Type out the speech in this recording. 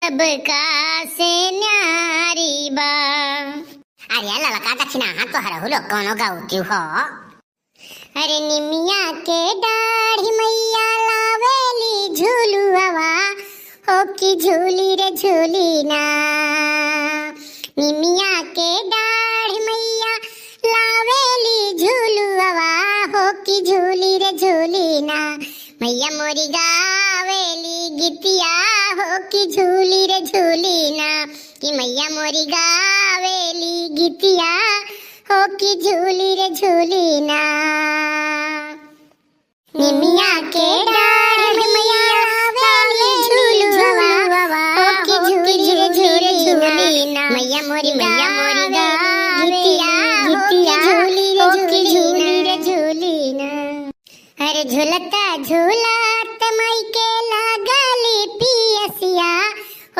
सबका से न्यारी बा। अरे ललका दक्षिणा हाथ तो हरहु लोग कौनो गाउती हो। अरे निमिया के दाढ़ी मैया लावेली झूलू हवा हो की झूली रे झूली ना। निमिया के दाढ़ी मैया लावेली झूलू हवा हो की झूली रे झूली ना। मैया मोरी गावेली गीतिया हो की झूली रे झूली ना। कि मैया मोरी गावेली गीतिया हो की झूली रे झूली ना। निमिया के डाढ़ मैया लावेली झूलू हवा हो की झूली रे झूली ना। मैया मोरी गावेली गीतिया हो की झूली रे झूली ना। अरे झूलत